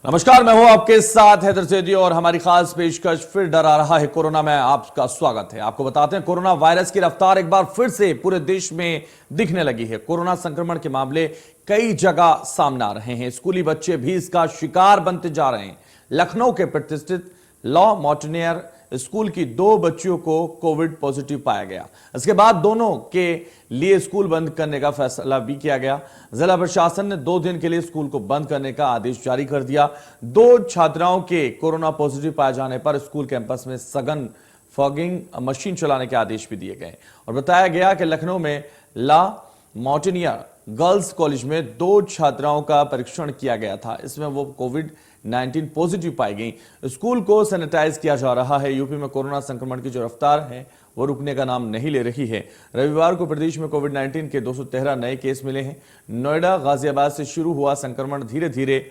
नमस्कार, मैं हूं आपके साथ हैदर सैदी और हमारी खास पेशकश फिर डरा रहा है कोरोना में आपका स्वागत है। आपको बताते हैं कोरोना वायरस की रफ्तार एक बार फिर से पूरे देश में दिखने लगी है। कोरोना संक्रमण के मामले कई जगह सामने आ रहे हैं। स्कूली बच्चे भी इसका शिकार बनते जा रहे हैं। लखनऊ के प्रतिष्ठित लॉ माउंटेनियर स्कूल की 2 बच्चियों को कोविड पॉजिटिव पाया गया। इसके बाद दोनों के लिए स्कूल बंद करने का फैसला भी किया गया। जिला प्रशासन ने 2 दिन के लिए स्कूल को बंद करने का आदेश जारी कर दिया। 2 छात्राओं के कोरोना पॉजिटिव पाए जाने पर स्कूल कैंपस में सघन फॉगिंग मशीन चलाने के आदेश भी दिए गए और बताया गया कि लखनऊ में लॉ माउंटेनियर गर्ल्स कॉलेज में 2 छात्राओं का परीक्षण किया गया था। इसमें वो कोविड-19 पॉजिटिव पाई गई। स्कूल को सैनिटाइज किया जा रहा है। यूपी में कोरोना संक्रमण की जो रफ्तार है वो रुकने का नाम नहीं ले रही है। रविवार को प्रदेश में कोविड-19 के 213 नए केस मिले हैं। नोएडा, गाजियाबाद से शुरू हुआ संक्रमण धीरे धीरे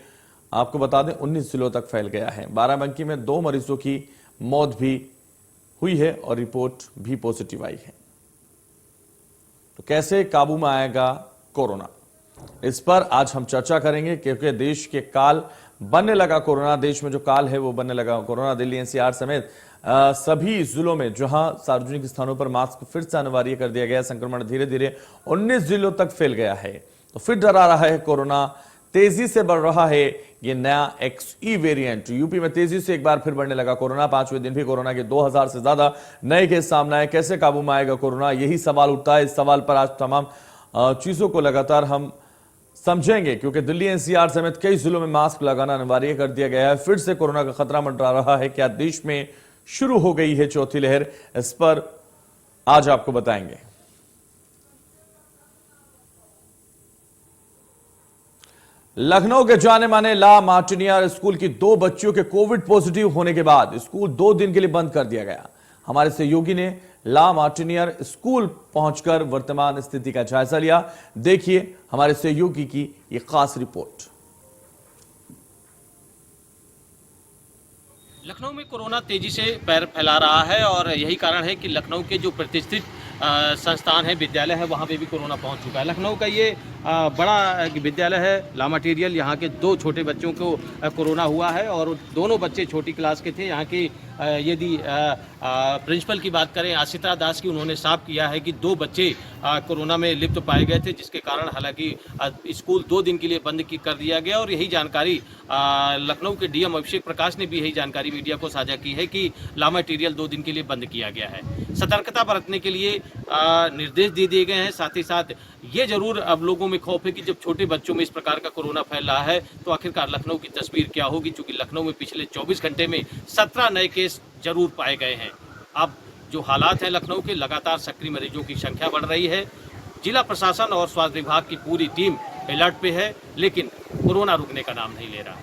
आपको बता दें 19 जिलों तक फैल गया है। बाराबंकी में 2 मरीजों की मौत भी हुई है और रिपोर्ट भी पॉजिटिव आई है। तो कैसे काबू में आएगा कोरोना, इस पर आज हम चर्चा करेंगे, क्योंकि देश के काल बनने लगा कोरोना। देश में जो काल है वो बनने लगा कोरोना। दिल्ली एनसीआर समेत सभी जिलों में जहां सार्वजनिक स्थानों पर मास्क फिर से अनिवार्य कर दिया गया। संक्रमण धीरे धीरे 19 जिलों तक फैल गया है। तो फिर डरा रहा है कोरोना। तेजी से बढ़ रहा है ये नया XE वेरिएंट। यूपी में तेजी से एक बार फिर बढ़ने लगा कोरोना। 5वें दिन भी कोरोना के 2000 से ज्यादा नए केस सामने आए। कैसे काबू में आएगा कोरोना, यही सवाल उठता है। इस सवाल पर आज तमाम चीजों को लगातार हम समझेंगे, क्योंकि दिल्ली एनसीआर समेत कई जिलों में मास्क लगाना अनिवार्य कर दिया गया है। फिर से कोरोना का खतरा मंडरा रहा है। क्या देश में शुरू हो गई है चौथी लहर, इस पर आज आपको बताएंगे। लखनऊ के जाने माने लॉ माउंटेनियर स्कूल की 2 बच्चियों के कोविड पॉजिटिव होने के बाद स्कूल 2 दिन के लिए बंद कर दिया गया। हमारे सहयोगी ने लॉ माउंटेनियर स्कूल पहुंचकर वर्तमान स्थिति का जायजा लिया। देखिए हमारे सहयोगी की यह खास रिपोर्ट। लखनऊ में कोरोना तेजी से पैर फैला रहा है और यही कारण है कि लखनऊ के जो प्रतिष्ठित संस्थान है, विद्यालय है, वहाँ पे भी कोरोना पहुँच चुका है। लखनऊ का ये बड़ा विद्यालय है लॉ मटीरियल। यहाँ के 2 छोटे बच्चों को कोरोना हुआ है और दोनों बच्चे छोटी क्लास के थे। यहाँ की यदि प्रिंसिपल की बात करें आशिता दास की, उन्होंने साफ किया है कि 2 बच्चे कोरोना में लिप्त पाए गए थे, जिसके कारण हालांकि स्कूल 2 दिन के लिए बंद कर दिया गया। और यही जानकारी लखनऊ के डीएम अभिषेक प्रकाश ने भी यही जानकारी मीडिया को साझा की है कि लॉ मटीरियल 2 दिन के लिए बंद किया गया है। सतर्कता बरतने के लिए निर्देश दे दिए गए हैं। साथ ही साथ ये जरूर अब लोगों में खौफ है कि जब छोटे बच्चों में इस प्रकार का कोरोना फैल रहा है तो आखिरकार लखनऊ की तस्वीर क्या होगी, क्योंकि लखनऊ में पिछले 24 घंटे में 17 नए केस जरूर पाए गए हैं। अब जो हालात हैं लखनऊ के, लगातार सक्रिय मरीजों की संख्या बढ़ रही है। जिला प्रशासन और स्वास्थ्य विभाग की पूरी टीम अलर्ट पे है, लेकिन कोरोना रुकने का नाम नहीं ले रहा।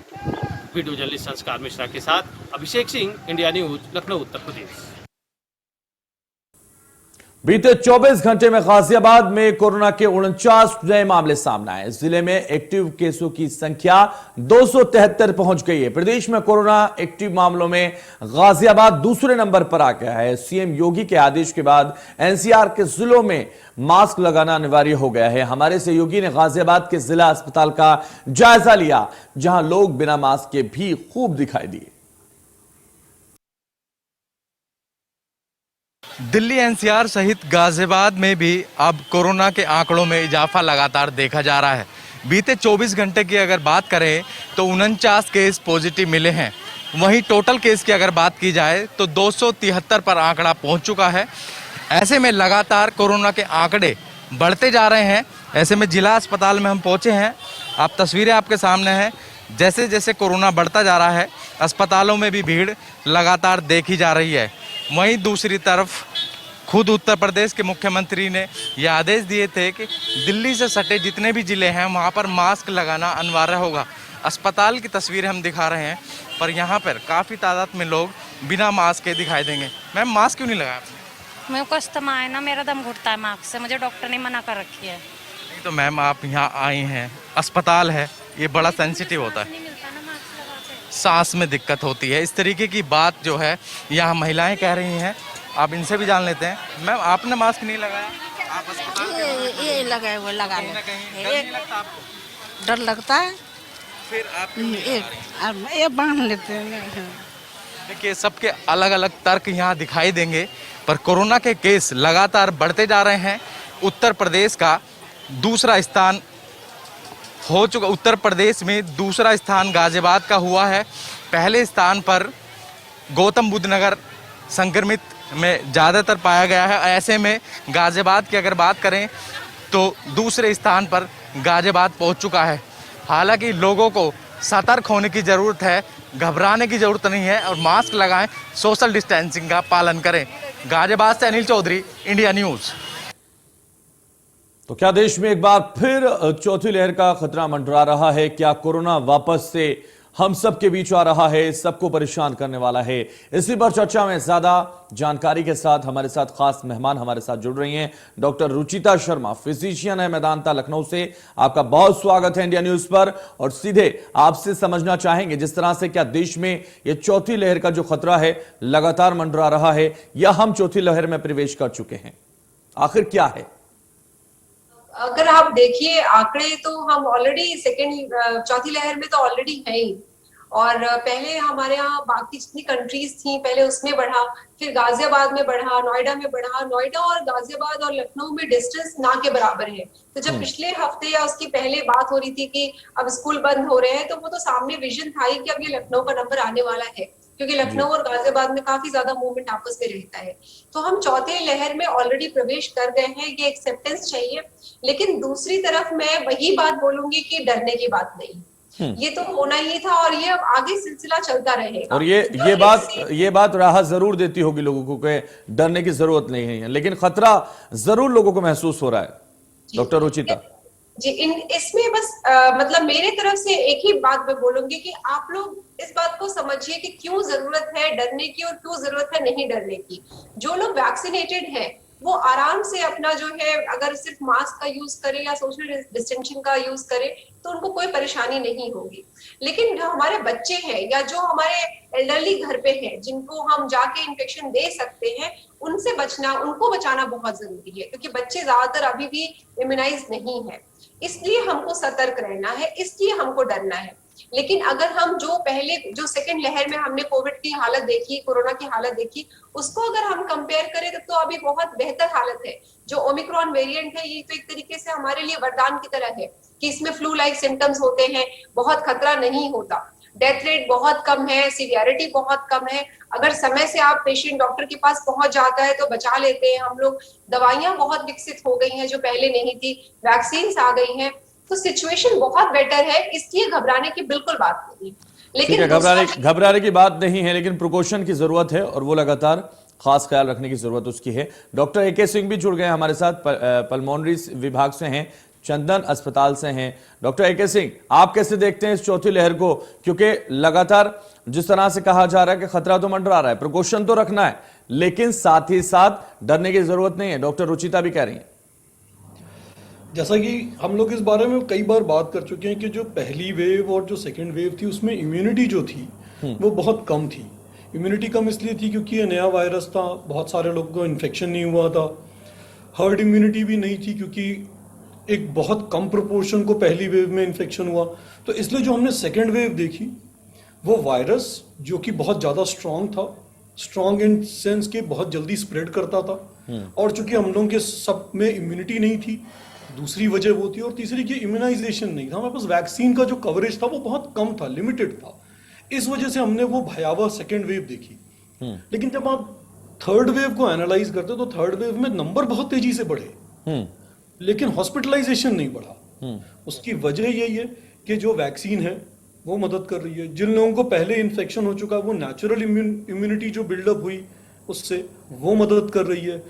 वीडियो जर्नलिस्ट संस्कार मिश्रा के साथ अभिषेक सिंह, इंडिया न्यूज, लखनऊ, उत्तर प्रदेश। बीते 24 घंटे में गाजियाबाद में कोरोना के 49 नए मामले सामने आए। जिले में एक्टिव केसों की संख्या 273 पहुंच गई है। प्रदेश में कोरोना एक्टिव मामलों में गाजियाबाद दूसरे नंबर पर आ गया है। सीएम योगी के आदेश के बाद एनसीआर के जिलों में मास्क लगाना अनिवार्य हो गया है। हमारे सहयोगी ने गाजियाबाद के जिला अस्पताल का जायजा लिया, जहां लोग बिना मास्क के भी खूब दिखाई दिए। दिल्ली एनसीआर सहित गाजियाबाद में भी अब कोरोना के आंकड़ों में इजाफा लगातार देखा जा रहा है। बीते 24 घंटे की अगर बात करें तो 49 केस पॉजिटिव मिले हैं। वहीं टोटल केस की अगर बात की जाए तो 273 पर आंकड़ा पहुंच चुका है। ऐसे में लगातार कोरोना के आंकड़े बढ़ते जा रहे हैं। ऐसे में जिला अस्पताल में हम पहुंचे हैं। आप तस्वीरें आपके सामने हैं। जैसे जैसे कोरोना बढ़ता जा रहा है, अस्पतालों में भी भीड़ लगातार देखी जा रही है। वहीं दूसरी तरफ खुद उत्तर प्रदेश के मुख्यमंत्री ने यह आदेश दिए थे कि दिल्ली से सटे जितने भी ज़िले हैं वहाँ पर मास्क लगाना अनिवार्य होगा। अस्पताल की तस्वीरें हम दिखा रहे हैं, पर यहाँ पर काफ़ी तादाद में लोग बिना मास्क के दिखाई देंगे। मैम, मास्क क्यों नहीं लगाया? मेरे को अस्थमा है ना, मेरा दम घुटता है मास्क से, मुझे डॉक्टर ने मना कर रखी है। नहीं तो मैम, आप यहाँ आई हैं, अस्पताल है, ये बड़ा सेंसिटिव होता है, सांस में दिक्कत होती है, इस तरीके की बात जो है यहाँ महिलाएं कह रही हैं। आप इनसे भी जान लेते हैं। मैम, आपने मास्क नहीं लगाया? आप अस्पताल ये लगाए हुए लगाने नहीं लगता आपको? डर लगता है। फिर आप क्यों नहीं लगा रही? अब ये बांध लेते हैं। देखिए सबके अलग अलग तर्क यहाँ दिखाई देंगे, पर कोरोना के केस लगातार बढ़ते जा रहे हैं। उत्तर प्रदेश का दूसरा स्थान हो चुका, उत्तर प्रदेश में दूसरा स्थान गाजियाबाद का हुआ है। पहले स्थान पर गौतम बुद्ध नगर संक्रमित में ज़्यादातर पाया गया है। ऐसे में गाजियाबाद की अगर बात करें तो दूसरे स्थान पर गाजियाबाद पहुंच चुका है। हालांकि लोगों को सतर्क होने की ज़रूरत है, घबराने की ज़रूरत नहीं है और मास्क लगाएं, सोशल डिस्टेंसिंग का पालन करें। गाजियाबाद से अनिल चौधरी, इंडिया न्यूज़। तो क्या देश में एक बार फिर चौथी लहर का खतरा मंडरा रहा है? क्या कोरोना वापस से हम सब के बीच आ रहा है, सबको परेशान करने वाला है? इसी पर चर्चा में ज्यादा जानकारी के साथ हमारे साथ खास मेहमान हमारे साथ जुड़ रही हैं। डॉक्टर रुचिता शर्मा, फिजिशियन है, मैदानता लखनऊ से। आपका बहुत स्वागत है इंडिया न्यूज पर। और सीधे आपसे समझना चाहेंगे, जिस तरह से क्या देश में ये चौथी लहर का जो खतरा है लगातार मंडरा रहा है, या हम चौथी लहर में प्रवेश कर चुके हैं? आखिर क्या है? अगर आप देखिए आंकड़े तो हम ऑलरेडी चौथी लहर में तो ऑलरेडी है ही। और पहले हमारे यहाँ बाकी जितनी कंट्रीज थी पहले उसमें बढ़ा, फिर गाजियाबाद में बढ़ा, नोएडा में बढ़ा। नोएडा और गाजियाबाद और लखनऊ में डिस्टेंस ना के बराबर है। तो जब पिछले हफ्ते या उसकी पहले बात हो रही थी कि अब स्कूल बंद हो रहे हैं, तो वो तो सामने विजन था ही कि अब ये लखनऊ का नंबर आने वाला है, क्योंकि लखनऊ और गाजियाबाद में काफी ज्यादा मूवमेंट आपस में रहता है। तो हम चौथे लहर में ऑलरेडी प्रवेश कर गए हैं, ये एक्सेप्टेंस चाहिए। लेकिन दूसरी तरफ मैं वही बात बोलूंगी कि डरने की बात नहीं, ये तो होना ही था और ये अब आगे सिलसिला चलता रहेगा। और ये बात राहत जरूर देती होगी लोगों को कि डरने की जरूरत नहीं है, लेकिन खतरा जरूर लोगों को महसूस हो रहा है। डॉक्टर रुचिता जी, इसमें बस मतलब मेरे तरफ से एक ही बात मैं बोलूंगी कि आप लोग इस बात को समझिए कि क्यों जरूरत है डरने की और क्यों जरूरत है नहीं डरने की। जो लोग वैक्सीनेटेड हैं वो आराम से अपना जो है, अगर सिर्फ मास्क का यूज करे या सोशल डिस्टेंसिंग का यूज करे तो उनको कोई परेशानी नहीं होगी। लेकिन जो हमारे बच्चे हैं या जो हमारे एल्डरली घर पे हैं, जिनको हम जाके इन्फेक्शन दे सकते हैं, उनसे बचना, उनको बचाना बहुत जरूरी है, क्योंकि बच्चे ज्यादातर अभी भी इम्यूनाइज नहीं है। इसलिए हमको सतर्क रहना है, इसलिए हमको डरना है। लेकिन अगर हम जो सेकंड लहर में हमने कोविड की हालत देखी, कोरोना की हालत देखी, उसको अगर हम कंपेयर करें तो अभी बहुत बेहतर हालत है। जो ओमिक्रॉन वेरिएंट है, ये तो एक तरीके से हमारे लिए वरदान की तरह है कि इसमें फ्लू लाइक सिम्टम्स होते हैं, बहुत खतरा नहीं होता, डेथ रेट बहुत कम है, सीवियरिटी बहुत कम है। अगर समय से आप पेशेंट डॉक्टर के पास पहुंच जाता है तो बचा लेते हैं हम लोग। दवाइयां बहुत विकसित हो गई हैं जो पहले नहीं थी, वैक्सीन आ गई हैं, तो सिचुएशन बहुत बेटर है। इसलिए घबराने की बिल्कुल बात नहीं। लेकिन घबराने की बात नहीं है, लेकिन प्रिकॉशन की जरूरत है और वो लगातार खास ख्याल रखने की जरूरत उसकी है। डॉक्टर AK सिंह भी जुड़ गए हमारे साथ, पल्मोनरी विभाग से हैं, चंदन अस्पताल से हैं। डॉक्टर AK सिंह, आप कैसे देखते हैं इस चौथी लहर को? क्योंकि लगातार जिस तरह से कहा जा रहा है कि खतरा तो मंडरा रहा है, प्रिकॉशन तो रखना है, लेकिन साथ ही साथ डरने की जरूरत नहीं है। डॉक्टर रुचिता भी कह रही है। जैसा कि हम लोग इस बारे में कई बार बात कर चुके हैं कि जो पहली वेव और जो सेकेंड वेव थी उसमें इम्यूनिटी जो थी वो बहुत कम थी। इम्यूनिटी कम इसलिए थी क्योंकि ये नया वायरस था, बहुत सारे लोगों को इन्फेक्शन नहीं हुआ था। हर्ड इम्यूनिटी भी नहीं थी क्योंकि एक बहुत कम प्रोपोर्शन को पहली वेव में इन्फेक्शन हुआ। तो इसलिए जो हमने सेकेंड वेव देखी वो वायरस जो कि बहुत ज़्यादा स्ट्रांग था, स्ट्रांग इन सेंस के बहुत जल्दी स्प्रेड करता था, और चूंकि हम लोगों के सब में इम्यूनिटी नहीं थी, दूसरी वजह वो थी, और तीसरी की इम्यूनाइजेशन नहीं था। हमारे पास वैक्सीन का जो कवरेज था वो बहुत कम था, लिमिटेड था। इस वजह से हमने वो भयावह सेकेंड वेव देखी। लेकिन जब आप थर्ड वेव को एनालाइज करते तो थर्ड वेव में नंबर बहुत तेजी से बढ़े, लेकिन हॉस्पिटलाइजेशन नहीं बढ़ा। उसकी वजह यही है कि जो वैक्सीन है वो मदद कर रही है। जिन लोगों को पहले इन्फेक्शन हो चुका, वो नेचुरल इम्यूनिटी जो बिल्डअप हुई उससे वो मदद कर रही है।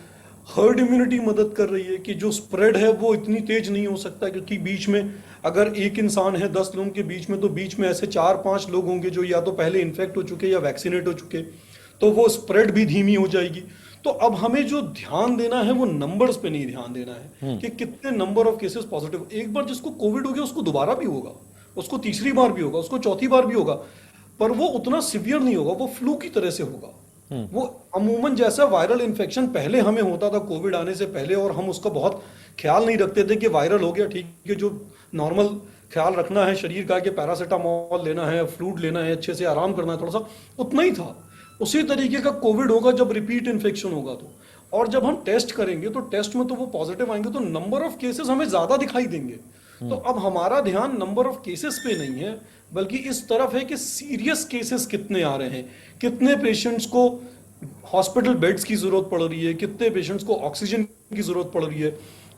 हर्ड इम्यूनिटी मदद कर रही है कि जो स्प्रेड है वो इतनी तेज नहीं हो सकता, क्योंकि बीच में अगर एक इंसान है 10 लोगों के बीच में, तो बीच में ऐसे 4-5 लोग होंगे जो या तो पहले इन्फेक्ट हो चुके या वैक्सीनेट हो चुके, तो वो स्प्रेड भी धीमी हो जाएगी। तो अब हमें जो ध्यान देना है वो नंबर्स पे नहीं ध्यान देना है कि कितने नंबर ऑफ केसेस पॉजिटिव। एक बार जिसको कोविड हो गया उसको दोबारा भी होगा, उसको तीसरी बार भी होगा, उसको चौथी बार भी होगा, पर वो उतना सिवियर नहीं होगा, वो फ्लू की तरह से होगा। वो अमूमन जैसा वायरल इन्फेक्शन पहले हमें होता था कोविड आने से पहले, और हम उसका बहुत ख्याल नहीं रखते थे कि वायरल हो गया, ठीक है, जो नॉर्मल ख्याल रखना है शरीर का कि पैरासीटामोल लेना है, फ्लूइड लेना है, अच्छे से आराम करना है, थोड़ा सा उतना ही था। उसी तरीके का कोविड होगा जब रिपीट इन्फेक्शन होगा तो, और जब हम टेस्ट करेंगे तो टेस्ट में तो वो पॉजिटिव आएंगे तो नंबर ऑफ केसेस हमें ज्यादा दिखाई देंगे। तो अब हमारा ध्यान नंबर ऑफ केसेस पे नहीं है, बल्कि इस तरफ है कि सीरियस केसेस कितने आ रहे हैं, कितने पेशेंट्स को हॉस्पिटल बेड्स की जरूरत पड़ रही है, कितने पेशेंट्स को ऑक्सीजन की जरूरत पड़ रही है,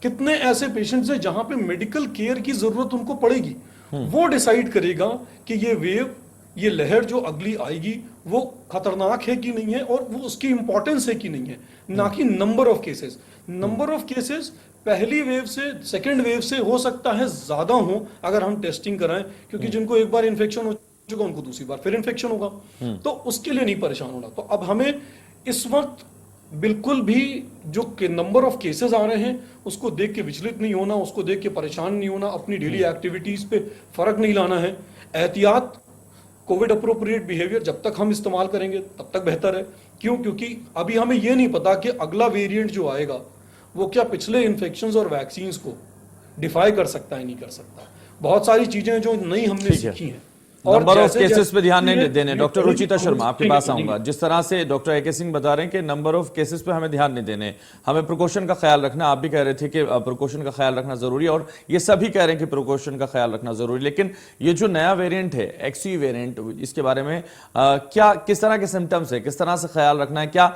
कितने ऐसे पेशेंट्स हैं जहां पे मेडिकल केयर की जरूरत उनको पड़ेगी। वो डिसाइड करेगा कि ये वेव, ये लहर जो अगली आएगी वो खतरनाक है कि नहीं है और वो उसकी इंपॉर्टेंस है कि नहीं है, ना कि number of cases. Number of cases पहली वेव से सेकेंड वेव से हो सकता है ज्यादा हो अगर हम टेस्टिंग कराएं, क्योंकि जिनको एक बार इन्फेक्शन हो चुका उनको दूसरी बार फिर इन्फेक्शन होगा, तो उसके लिए नहीं परेशान होना। तो अब हमें इस वक्त बिल्कुल भी जो नंबर ऑफ केसेस आ रहे हैं उसको देख के विचलित नहीं होना, उसको देख के परेशान नहीं होना, अपनी डेली एक्टिविटीज पे फर्क नहीं लाना है। एहतियात, कोविड अप्रोप्रिएट बिहेवियर जब तक हम इस्तेमाल करेंगे तब तक बेहतर है। क्यों? क्योंकि अभी हमें यह नहीं पता कि अगला वेरिएंट जो आएगा वो क्या पिछले इन्फेक्शंस और वैक्सीन्स को डिफाई कर सकता है, नहीं कर सकता। बहुत सारी चीजें जो नई हमने सीखी हैं। नंबर ऑफ केसेस पे ध्यान नहीं देने। डॉक्टर रुचिता शर्मा, आपके पास आऊंगा। जिस तरह से डॉक्टर ए के सिंह बता रहे हैं कि नंबर ऑफ केसेस पे हमें ध्यान नहीं देने, हमें प्रिकॉशन का ख्याल रखना। आप भी कह रहे थे कि प्रिकॉशन का ख्याल रखना जरूरी है, और ये सभी कह रहे हैं कि प्रिकॉशन का ख्याल रखना जरूरी। लेकिन ये जो नया वेरिएंट है, एक्सयू वेरिएंट, इसके बारे में क्या, किस तरह के सिम्टम्स है, किस तरह से ख्याल रखना है? क्या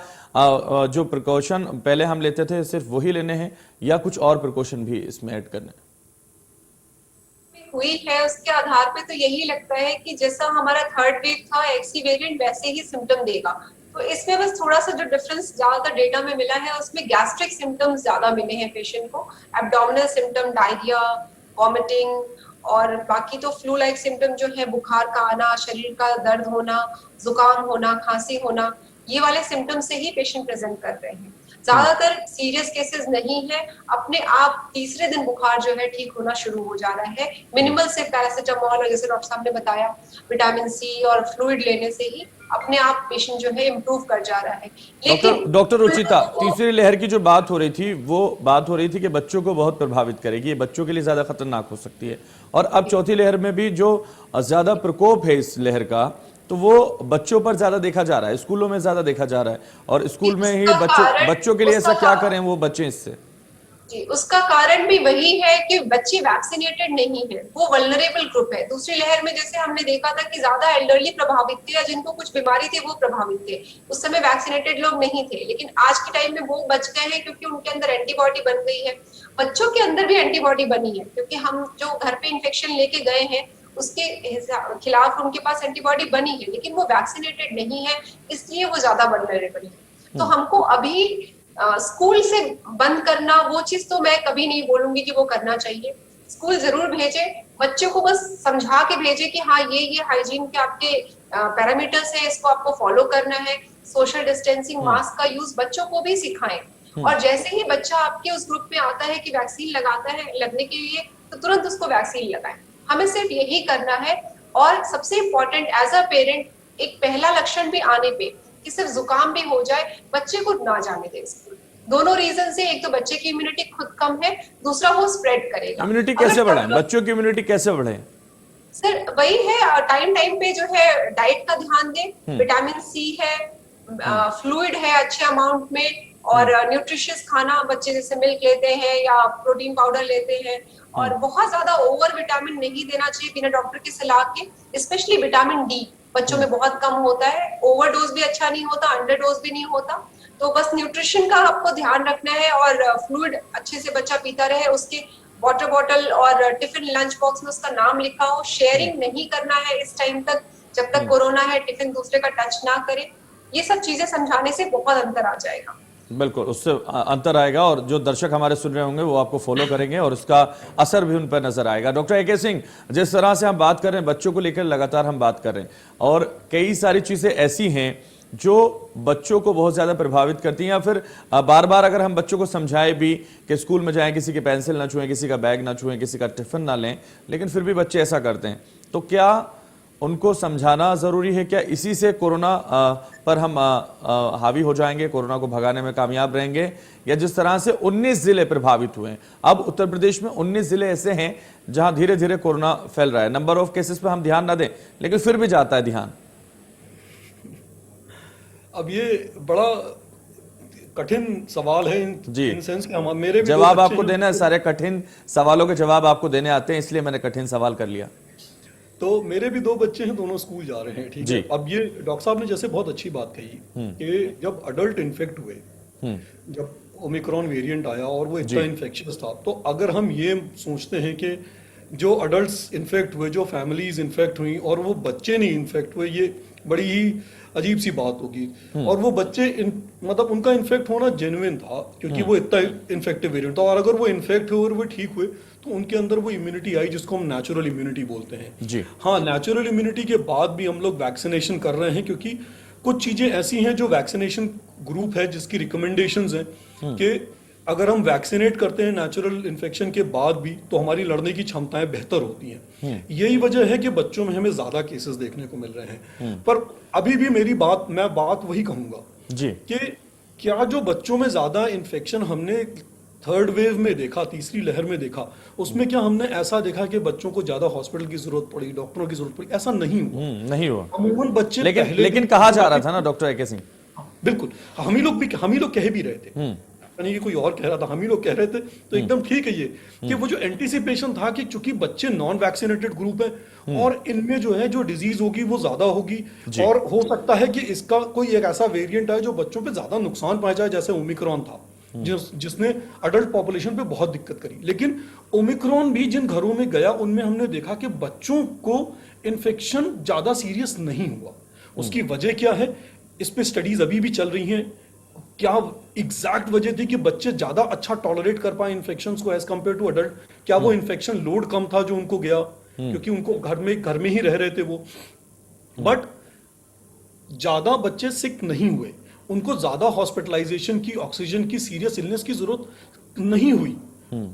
जो प्रिकॉशन पहले हम लेते थे सिर्फ वही लेने हैं, या कुछ और प्रिकॉशन भी इसमें ऐड करने हुई है? उसके आधार पे तो यही लगता है कि जैसा हमारा थर्ड वेव था एक्सी वेरिएंट, वैसे ही सिम्टम देगा। तो इसमें बस थोड़ा सा जो डिफरेंस ज्यादातर डेटा में मिला है, उसमें गैस्ट्रिक सिम्टम्स ज्यादा मिले हैं पेशेंट को, एब्डोमिनल सिम्टम, डायरिया, वॉमिटिंग, और बाकी तो फ्लू लाइक सिम्टम जो है, बुखार का आना, शरीर का दर्द होना, जुकाम होना, खांसी होना, ये वाले सिम्टम से ही पेशेंट प्रेजेंट कर रहे हैं। ज्यादातर सीरियस केसेस नहीं है, अपने आप तीसरे दिन बुखार जो है ठीक होना शुरू हो जा रहा है। मिनिमल से पैरासीटामोल और जैसे डॉक्टर साहब ने बताया विटामिन सी और फ्लूइड लेने से ही अपने आप पेशेंट जो है इम्प्रूव कर जा रहा है। लेकिन डॉक्टर रुचिता, तीसरी लहर की जो बात हो रही थी, वो बात हो रही थी कि बच्चों को बहुत प्रभावित करेगी, ये बच्चों के लिए ज्यादा खतरनाक हो सकती है। और अब चौथी लहर में भी जो ज्यादा प्रकोप है इस लहर का, तो वो बच्चों पर ज्यादा देखा जा रहा है, स्कूलों में ज्यादा देखा जा रहा है, और स्कूल में ही बच्चों के लिए ऐसा क्या करें वो बच्चे इससे? जी, उसका कारण भी वही है कि बच्चे वैक्सीनेटेड नहीं है, वो वल्नरेबल ग्रुप है। दूसरी लहर में जैसे हमने देखा था कि ज्यादा एल्डरली प्रभावित थे या जिनको कुछ बीमारी थी वो प्रभावित थे, उस समय वैक्सीनेटेड लोग नहीं थे। लेकिन आज के टाइम में वो बच गए हैं क्योंकि उनके अंदर एंटीबॉडी बन गई है। बच्चों के अंदर भी एंटीबॉडी बनी है क्योंकि हम जो घर पे इन्फेक्शन लेके गए हैं उसके खिलाफ उनके पास एंटीबॉडी बनी है, लेकिन वो वैक्सीनेटेड नहीं है, इसलिए वो ज्यादा वल्नरेबल है। तो हमको अभी स्कूल से बंद करना, वो चीज तो मैं कभी नहीं बोलूंगी कि वो करना चाहिए। स्कूल जरूर भेजे, बच्चों को बस समझा के भेजे कि हाँ ये हाइजीन के आपके पैरामीटर्स है, इसको आपको फॉलो करना है। सोशल डिस्टेंसिंग, मास्क का यूज बच्चों को भी सिखाएं। और जैसे ही बच्चा आपके उस ग्रुप में आता है कि वैक्सीन लगाता है लगने के लिए, तो तुरंत उसको वैक्सीन लगाएं। हमें सिर्फ यही करना है। और सबसे इम्पोर्टेंट, एज अ पेरेंट, एक पहला लक्षण भी आने पे कि सिर्फ जुकाम भी हो जाए, बच्चे को ना जाने दें स्कूल। दोनों रीजन से, एक तो बच्चे की इम्यूनिटी खुद कम है, दूसरा वो स्प्रेड करेगा। इम्यूनिटी कैसे बढ़ाएं? बच्चों की इम्यूनिटी कैसे बढ़े? सर वही है, टाइम टाइम पे जो है डाइट का ध्यान दें, विटामिन सी है, फ्लूइड है अच्छे अमाउंट में, और न्यूट्रिशियस खाना, बच्चे जैसे मिल्क लेते हैं या प्रोटीन पाउडर लेते हैं, और बहुत ज्यादा ओवर विटामिन नहीं देना चाहिए बिना डॉक्टर की सलाह के। स्पेशली विटामिन डी बच्चों में बहुत कम होता है, ओवरडोज भी अच्छा नहीं होता, अंडरडोज भी नहीं होता। तो बस न्यूट्रिशन का आपको ध्यान रखना है, और फ्लूइड अच्छे से बच्चा पीता रहे, उसके वाटर बॉटल और टिफिन लंच बॉक्स में उसका नाम लिखा हो। शेयरिंग नहीं करना है इस टाइम तक, जब तक कोरोना है, टिफिन दूसरे का टच ना करे। ये सब चीजें समझाने से बहुत अंतर आ जाएगा। बिल्कुल, उससे अंतर आएगा, और जो दर्शक हमारे सुन रहे होंगे वो आपको फॉलो करेंगे और उसका असर भी उन पर नजर आएगा। डॉक्टर ए के सिंह, जिस तरह से हम बात कर रहे हैं, बच्चों को लेकर लगातार हम बात कर रहे हैं, और कई सारी चीजें ऐसी हैं जो बच्चों को बहुत ज्यादा प्रभावित करती हैं, या फिर बार बार अगर हम बच्चों को समझाएं भी कि स्कूल में जाएं, किसी की पेंसिल ना छुएं, किसी का बैग ना छुएं, किसी का टिफिन ना लें, लेकिन फिर भी बच्चे ऐसा करते हैं, तो क्या उनको समझाना जरूरी है क्या? इसी से कोरोना पर हम हावी हो जाएंगे, कोरोना को भगाने में कामयाब रहेंगे? या जिस तरह से 19 जिले प्रभावित हुए हैं, अब उत्तर प्रदेश में 19 जिले ऐसे हैं जहां धीरे धीरे कोरोना फैल रहा है। नंबर ऑफ केसेस पे हम ध्यान ना दें, लेकिन फिर भी जाता है ध्यान। अब ये बड़ा कठिन सवाल है जी। इन सेंस कि मेरे भी जवाब दो बच्चे आपको हैं। देना है, सारे कठिन सवालों के जवाब आपको देने आते हैं, इसलिए मैंने कठिन सवाल कर लिया। तो मेरे भी दो बच्चे हैं, दोनों स्कूल जा रहे हैं, ठीक जी। है। अब ये डॉक्टर साहब ने जैसे बहुत अच्छी बात कही कि जब अडल्ट इन्फेक्ट हुए, जब ओमिक्रॉन वेरिएंट आया और वो इतना इन्फेक्शियस था, तो अगर हम ये सोचते हैं कि जो अडल्ट्स इन्फेक्ट हुए, जो फैमिलीज इन्फेक्ट हुई और वो बच्चे नहीं इन्फेक्ट हुए, ये बड़ी ही अजीब सी बात होगी। और वो बच्चे मतलब उनका इन्फेक्ट होना जेन्युइन था, क्योंकि वो इतना इन्फेक्टिव वेरिएंट था। और अगर वो इन्फेक्ट हुए और वो ठीक हुए तो उनके अंदर वो इम्यूनिटी आई, जिसको हम नेचुरल इम्यूनिटी बोलते हैं। जी। हाँ, नेचुरल इम्यूनिटी के बाद भी हम लोग वैक्सीनेशन कर रहे हैं, क्योंकि कुछ चीजें ऐसी हैं जो वैक्सीनेशन ग्रुप है जिसकी रिकमेंडेशंस हैं कि अगर हम वैक्सीनेट करते हैं नेचुरल इन्फेक्शन के बाद भी, तो हमारी लड़ने की क्षमताएं बेहतर होती हैं। यही वजह है कि बच्चों में हमें ज्यादा केसेस देखने को मिल रहे हैं। पर अभी भी मैं बात वही कहूंगा जी कि क्या जो बच्चों में ज्यादा इन्फेक्शन हमने थर्ड वेव में देखा, तीसरी लहर में देखा, उसमें क्या हमने ऐसा देखा कि बच्चों को ज्यादा हॉस्पिटल की जरूरत पड़ी, डॉक्टरों की जरूरत पड़ी? ऐसा नहीं हुआ। नहीं हुआ। अमूमन बच्चे लेकिन कहा जा रहा था ना डॉक्टर एके सिंह, बिल्कुल, हम ही लोग कह भी रहे थे, यानी कि कोई और कह रहा था, हम ही लोग कह रहे थे, तो एकदम ठीक है ये कि वो जो एंटीसिपेशन था कि चूंकि बच्चे नॉन वैक्सीनेटेड ग्रुप है और इनमें जो है जो डिजीज होगी वो ज्यादा होगी, और हो सकता है कि इसका कोई एक ऐसा वेरिएंट है जो बच्चों पे ज्यादा नुकसान पहुंचाए, जैसे ओमिक्रॉन था जिसने अडल्ट पॉपुलेशन पे बहुत दिक्कत करी। लेकिन ओमिक्रॉन भी जिन घरों में गया उनमें हमने देखा कि बच्चों को इन्फेक्शन ज्यादा सीरियस नहीं हुआ। उसकी वजह क्या है, इस पे स्टडीज अभी भी चल रही हैं। क्या एग्जैक्ट वजह थी कि बच्चे ज्यादा अच्छा टॉलरेट कर पाए इन्फेक्शंस को एज कंपेयर टू अडल्ट? क्या वो इन्फेक्शन लोड कम था जो उनको गया, क्योंकि उनको घर में ही रह रहे थे वो? बट ज्यादा बच्चे सिक नहीं हुए, उनको ज्यादा हॉस्पिटलाइजेशन की, ऑक्सीजन की, सीरियस इलनेस की जरूरत नहीं हुई।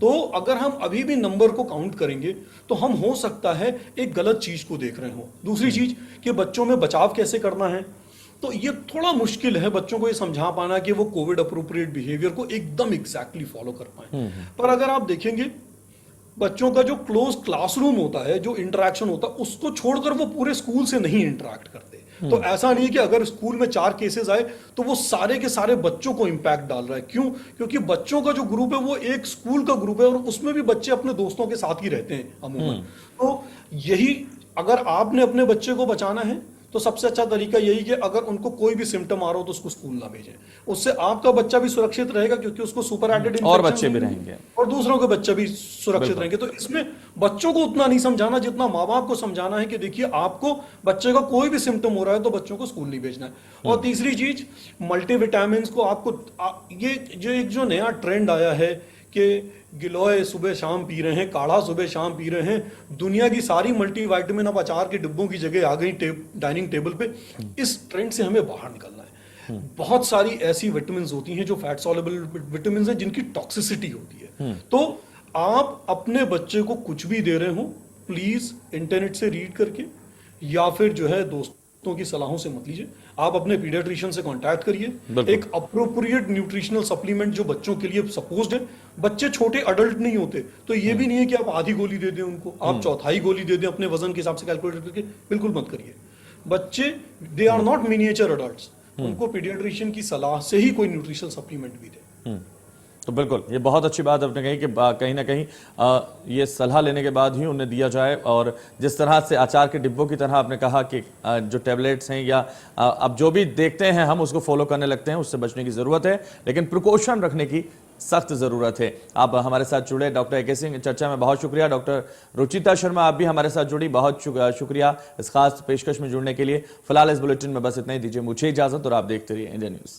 तो अगर हम अभी भी नंबर को काउंट करेंगे तो हम हो सकता है एक गलत चीज को देख रहे हो। दूसरी चीज कि बच्चों में बचाव कैसे करना है, तो ये थोड़ा मुश्किल है बच्चों को ये समझा पाना कि वो कोविड अप्रोप्रिएट बिहेवियर को एकदम एग्जैक्टली फॉलो कर पाए। पर अगर आप देखेंगे बच्चों का जो क्लोज क्लासरूम होता है, जो इंटरेक्शन होता है, उसको छोड़कर वो पूरे स्कूल से नहीं इंटरेक्ट करते। तो ऐसा नहीं है कि अगर स्कूल में 4 केसेस आए तो वो सारे के सारे बच्चों को इंपैक्ट डाल रहा है। क्यों? क्योंकि बच्चों का जो ग्रुप है वो एक स्कूल का ग्रुप है और उसमें भी बच्चे अपने दोस्तों के साथ ही रहते हैं अमूमन। तो यही, अगर आपने अपने बच्चे को बचाना है तो सबसे अच्छा तरीका यही कि अगर उनको कोई भी सिम्टम आ रहा हो तो उसको स्कूल ना भेजें। उससे आपका बच्चा भी सुरक्षित रहेगा, क्योंकि उसको सुपर एडेड और बच्चे भी रहेंगे और दूसरों के बच्चे भी सुरक्षित रहेंगे। तो इसमें बच्चों को उतना नहीं समझाना जितना माँ बाप को समझाना है कि देखिए, आपको बच्चे का कोई भी सिम्टम हो रहा है तो बच्चों को स्कूल नहीं भेजना है। और तीसरी चीज, मल्टीविटामिन को आपको ये जो नया ट्रेंड आया है कि गिलोय सुबह शाम पी रहे हैं, काढ़ा सुबह शाम पी रहे हैं, दुनिया की सारी मल्टीविटामिन अब अचार के डिब्बों की जगह आ गई डाइनिंग टेबल पे। इस ट्रेंड से हमें बाहर निकलना है। बहुत सारी ऐसी विटामिन होती हैं जो फैट सॉल्युबल विटामिन हैं, जिनकी टॉक्सिसिटी होती है। तो आप अपने बच्चे को कुछ भी दे रहे हो, प्लीज इंटरनेट से रीड करके या फिर जो है दोस्तों की सलाहों से मत लीजिए। आप अपने पीडियाट्रिशियन से कांटेक्ट करिए। एक अप्रोप्रिएट न्यूट्रिशनल सप्लीमेंट जो बच्चों के लिए सपोज्ड है। बच्चे छोटे अडल्ट नहीं होते, तो ये भी नहीं है कि आप आधी गोली दे दें उनको, आप चौथाई गोली दे दें अपने वजन के हिसाब से कैलकुलेट करके, बिल्कुल मत करिए। बच्चे they are not miniature adults, उनको पीडियाट्रिशियन की सलाह से ही कोई न्यूट्रिशनल सप्लीमेंट भी दे। तो बिल्कुल ये बहुत अच्छी बात आपने कही कि कहीं ना कहीं ये सलाह लेने के बाद ही उन्हें दिया जाए। और जिस तरह से अचार के डिब्बों की तरह आपने कहा कि जो टैबलेट्स हैं या अब जो भी देखते हैं हम उसको फॉलो करने लगते हैं, उससे बचने की ज़रूरत है, लेकिन प्रिकॉशन रखने की सख्त ज़रूरत है। आप हमारे साथ जुड़े डॉक्टर एके सिंह, चर्चा में बहुत शुक्रिया। डॉक्टर रुचिता शर्मा, आप भी हमारे साथ जुड़ी, बहुत शुक्रिया इस खास पेशकश में जुड़ने के लिए। फिलहाल इस बुलेटिन में बस इतना ही, दीजिए मुझे इजाज़त और आप देखते रहिए इंडिया न्यूज़।